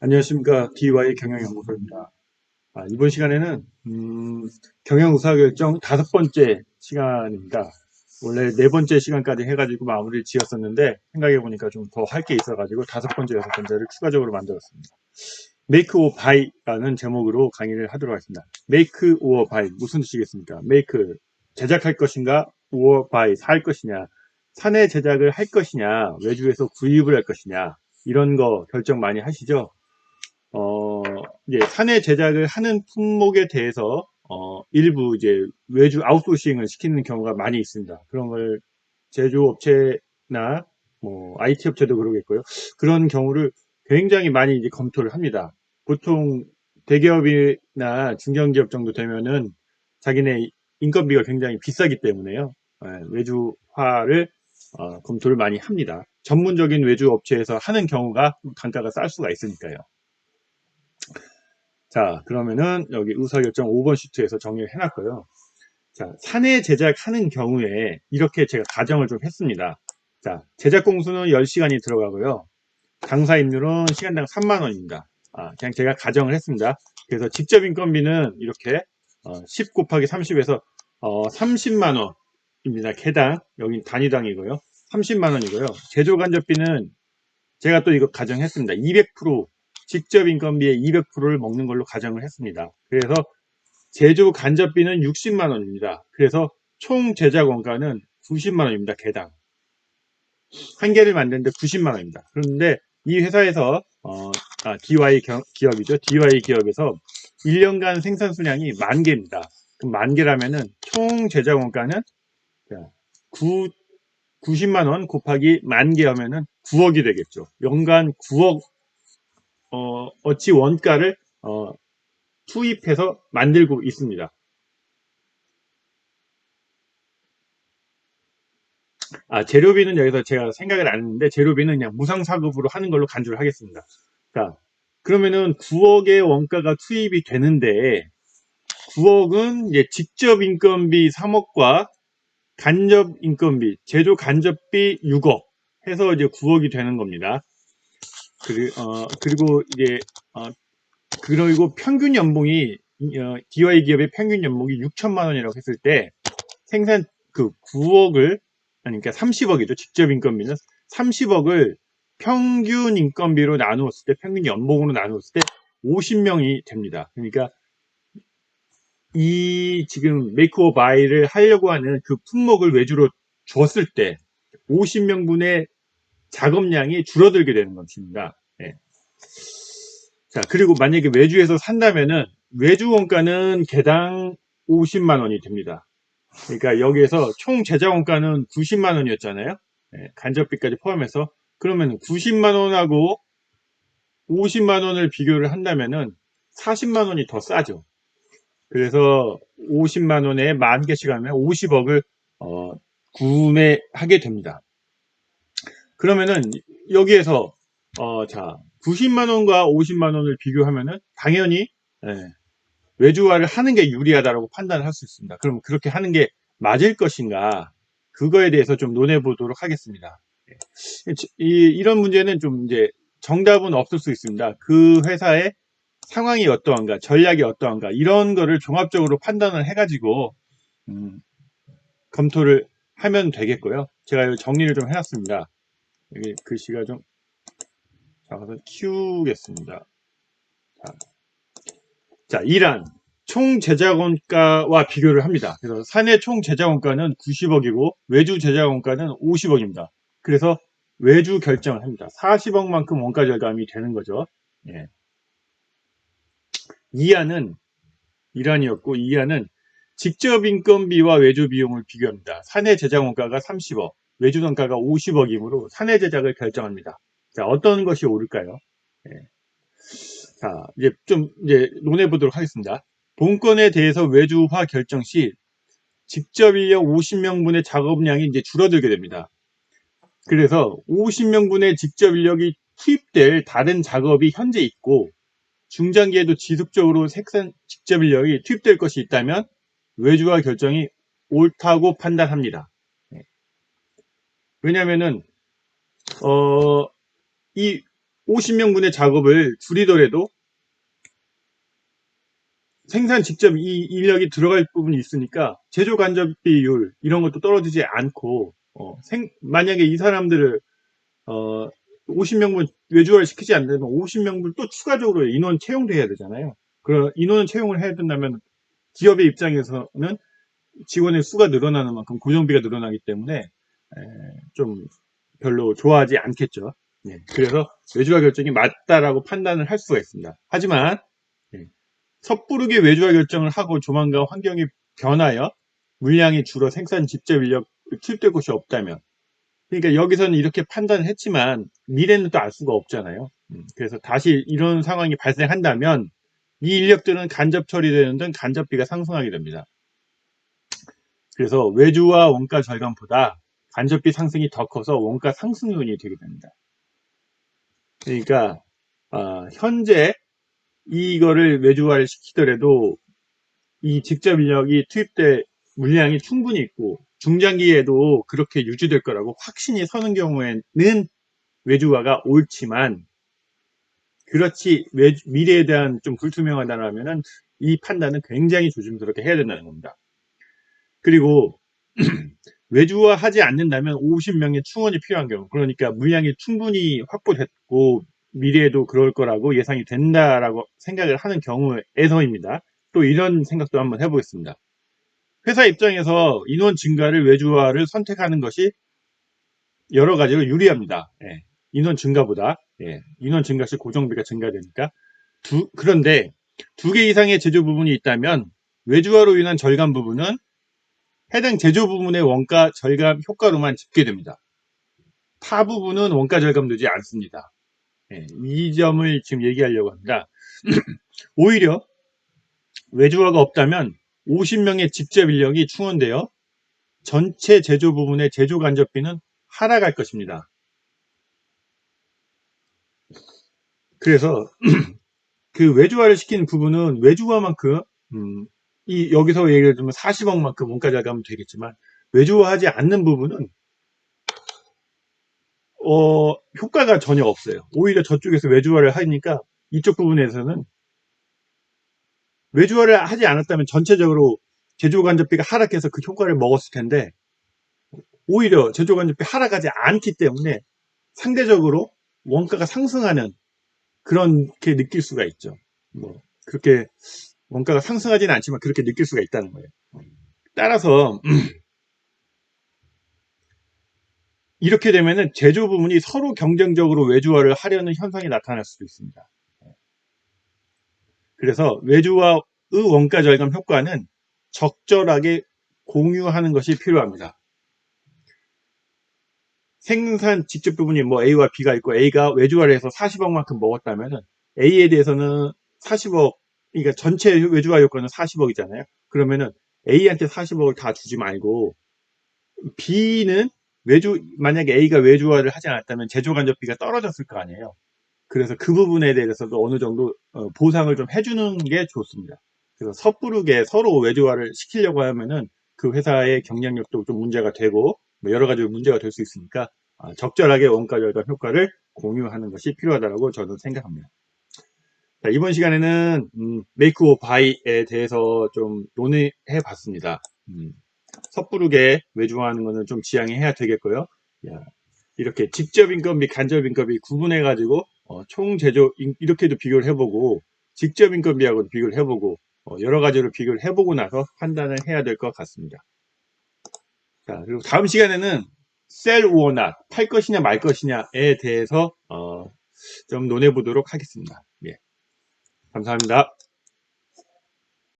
안녕하십니까. DY 경영연구소입니다. 이번 시간에는 경영 의사결정 5번째 시간입니다. 원래 4번째 시간까지 해가지고 마무리를 지었었는데 생각해보니까 좀 더 할 게 있어가지고 5번째, 6번째를 추가적으로 만들었습니다. Make or Buy라는 제목으로 강의를 하도록 하겠습니다. Make or Buy 무슨 뜻이겠습니까? Make 제작할 것인가, or Buy 살 것이냐, 사내 제작을 할 것이냐, 외주에서 구입을 할 것이냐, 이런 거 결정 많이 하시죠? 이제 사내 제작을 하는 품목에 대해서 일부 이제 외주 아웃소싱을 시키는 경우가 많이 있습니다. 그런 걸 제조업체나 뭐 IT 업체도 그러겠고요. 그런 경우를 굉장히 많이 이제 검토를 합니다. 보통 대기업이나 중견기업 정도 되면은 자기네 인건비가 굉장히 비싸기 때문에요. 외주화를 검토를 많이 합니다. 전문적인 외주 업체에서 하는 경우가 단가가 쌀 수가 있으니까요. 자, 그러면은 여기 의사결정 5번 시트에서 정리를 해놨고요. 자, 사내 제작하는 경우에 이렇게 제가 가정을 좀 했습니다. 자, 제작 공수는 10시간이 들어가고요. 강사 임료는 시간당 3만원입니다. 그냥 제가 가정을 했습니다. 그래서 직접 인건비는 이렇게 10 곱하기 30에서 30만원입니다. 개당, 여기 단위당이고요. 30만원이고요. 제조 간접비는 제가 또 이거 가정했습니다. 200% 직접 인건비의 200%를 먹는 걸로 가정을 했습니다. 그래서 제조 간접비는 60만 원입니다. 그래서 총 제작 원가는 90만 원입니다. 개당. 한 개를 만드는데 90만 원입니다. 그런데 이 회사에서 DY 기업이죠. DY 기업에서 1년간 생산 수량이 10,000개입니다. 그럼 10,000개라면은 총 제작 원가는 90만 원 곱하기 10,000개 하면은 9억이 되겠죠. 연간 9억 어치 원가를 투입해서 만들고 있습니다. 재료비는 여기서 제가 생각을 안 했는데 재료비는 그냥 무상사급으로 하는 걸로 간주를 하겠습니다. 자, 그러면은 9억의 원가가 투입이 되는데 9억은 이제 직접 인건비 3억과 간접 인건비, 제조 간접비 6억 해서 이제 9억이 되는 겁니다. 그리고 이제 그리고 평균 연봉이 DY 기업의 평균 연봉이 6천만 원이라고 했을 때 생산 그 9억을 그러니까 30억이죠. 직접 인건비는 30억을 평균 인건비로 나누었을 때 평균 연봉으로 나누었을 때 50명이 됩니다. 그러니까 이 지금 메이크 오 바이를 하려고 하는 그 품목을 외주로 줬을 때 50명분의 작업량이 줄어들게 되는 것입니다. 네. 자, 그리고 만약에 외주에서 산다면은 외주 원가는 개당 50만 원이 됩니다. 그러니까 여기에서 총 제작 원가는 90만 원이었잖아요. 네, 간접비까지 포함해서 그러면 90만 원하고 50만 원을 비교를 한다면은 40만 원이 더 싸죠. 그래서 50만 원에 10,000개씩 하면 50억을 구매하게 됩니다. 그러면은 여기에서 자 90만 원과 50만 원을 비교하면은 당연히 외주화를 하는 게 유리하다고 판단을 할 수 있습니다. 그럼 그렇게 하는 게 맞을 것인가? 그거에 대해서 좀 논해 보도록 하겠습니다. 이런 문제는 좀 이제 정답은 없을 수 있습니다. 그 회사의 상황이 어떠한가, 전략이 어떠한가, 이런 거를 종합적으로 판단을 해가지고, 검토를 하면 되겠고요. 제가 정리를 좀 해놨습니다. 여기 글씨가 좀 작아서 키우겠습니다. 자, 이란. 총 제작 원가와 비교를 합니다. 그래서 사내 총 제작 원가는 90억이고 외주 제작 원가는 50억입니다. 그래서 외주 결정을 합니다. 40억만큼 원가 절감이 되는 거죠. 예. 이하는 이란이었고 이하는 직접 인건비와 외주 비용을 비교합니다. 사내 제작 원가가 30억, 외주 원가가 50억이므로 사내 제작을 결정합니다. 자, 어떤 것이 옳을까요? 예. 자, 이제 논해 보도록 하겠습니다. 본건에 대해서 외주화 결정 시 직접 인력 50명분의 작업량이 이제 줄어들게 됩니다. 그래서 50명분의 직접 인력이 투입될 다른 작업이 현재 있고 중장기에도 지속적으로 생산 직접 인력이 투입될 것이 있다면 외주화 결정이 옳다고 판단합니다. 왜냐면은 이 50명분의 작업을 줄이더라도 생산 직접 이 인력이 들어갈 부분이 있으니까 제조 간접비율 이런 것도 떨어지지 않고 만약에 이 사람들을 50명분 외주화를 시키지 않는다면 50명분 또 추가적으로 인원 채용도 해야 되잖아요. 그 인원 채용을 해야 된다면 기업의 입장에서는 직원의 수가 늘어나는 만큼 고정비가 늘어나기 때문에 좀 별로 좋아하지 않겠죠. 예, 그래서 외주화 결정이 맞다라고 판단을 할 수가 있습니다. 하지만 섣부르게 외주화 결정을 하고 조만간 환경이 변하여 물량이 줄어 생산 직접 인력 투입될 곳이 없다면, 그러니까 여기서는 이렇게 판단을 했지만 미래는 또 알 수가 없잖아요. 그래서 다시 이런 상황이 발생한다면 이 인력들은 간접 처리되는 등 간접비가 상승하게 됩니다. 그래서 외주화 원가 절감보다 간접비 상승이 더 커서 원가 상승 요인이 되게 됩니다. 그러니까 현재 이거를 외주화를 시키더라도 이 직접 인력이 투입될 물량이 충분히 있고 중장기에도 그렇게 유지될 거라고 확신이 서는 경우에는 외주화가 옳지만, 그렇지 미래에 대한 좀 불투명하다면 이 판단은 굉장히 조심스럽게 해야 된다는 겁니다. 그리고 외주화하지 않는다면 50명의 충원이 필요한 경우, 그러니까 물량이 충분히 확보됐고 미래에도 그럴 거라고 예상이 된다라고 생각을 하는 경우에서입니다. 또 이런 생각도 한번 해보겠습니다. 회사 입장에서 인원 증가를 외주화를 선택하는 것이 여러 가지로 유리합니다. 인원 증가보다. 인원 증가 시 고정비가 증가되니까. 그런데 2개 이상의 제조 부분이 있다면 외주화로 인한 절감 부분은 해당 제조 부분의 원가 절감 효과로만 집계됩니다. 타 부분은 원가 절감되지 않습니다. 이 점을 지금 얘기하려고 합니다. 오히려 외주화가 없다면 50명의 직접 인력이 충원되어 전체 제조 부분의 제조 간접비는 하락할 것입니다. 그래서 그 외주화를 시키는 부분은 외주화만큼 여기서 예를 들면 40억만큼 원가 절감은 되겠지만 외주화하지 않는 부분은 효과가 전혀 없어요. 오히려 저쪽에서 외주화를 하니까 이쪽 부분에서는 외주화를 하지 않았다면 전체적으로 제조간접비가 하락해서 그 효과를 먹었을 텐데 오히려 제조간접비 하락하지 않기 때문에 상대적으로 원가가 상승하는 그렇게 느낄 수가 있죠. 뭐 그렇게 원가가 상승하지는 않지만 그렇게 느낄 수가 있다는 거예요. 따라서 이렇게 되면은 제조 부문이 서로 경쟁적으로 외주화를 하려는 현상이 나타날 수도 있습니다. 그래서 외주화의 원가 절감 효과는 적절하게 공유하는 것이 필요합니다. 생산 직접 부분이 뭐 A와 B가 있고 A가 외주화를 해서 40억만큼 먹었다면은 A에 대해서는 40억, 그러니까 전체 외주화 효과는 40억이잖아요. 그러면은 A한테 40억을 다 주지 말고 B는 만약에 A가 외주화를 하지 않았다면 제조간접비가 떨어졌을 거 아니에요. 그래서 그 부분에 대해서도 어느 정도 보상을 좀 해주는 게 좋습니다. 그래서 섣부르게 서로 외주화를 시키려고 하면은 그 회사의 경쟁력도 좀 문제가 되고 뭐 여러 가지 문제가 될 수 있으니까 적절하게 원가 절감 효과를 공유하는 것이 필요하다고 저는 생각합니다. 자, 이번 시간에는 메이크 오 바이에 대해서 좀 논의해 봤습니다. 섣부르게 외주화하는 것은 좀 지양해야 되겠고요. 이렇게 직접 임금 및 간접 임금비 구분해 가지고 총 제조 이렇게도 비교를 해보고 직접 임금비하고도 비교를 해보고 여러 가지로 비교를 해보고 나서 판단을 해야 될 것 같습니다. 자, 그리고 다음 시간에는 sell or not, 팔 것이냐 말 것이냐에 대해서 좀 논해 보도록 하겠습니다. 예, 감사합니다.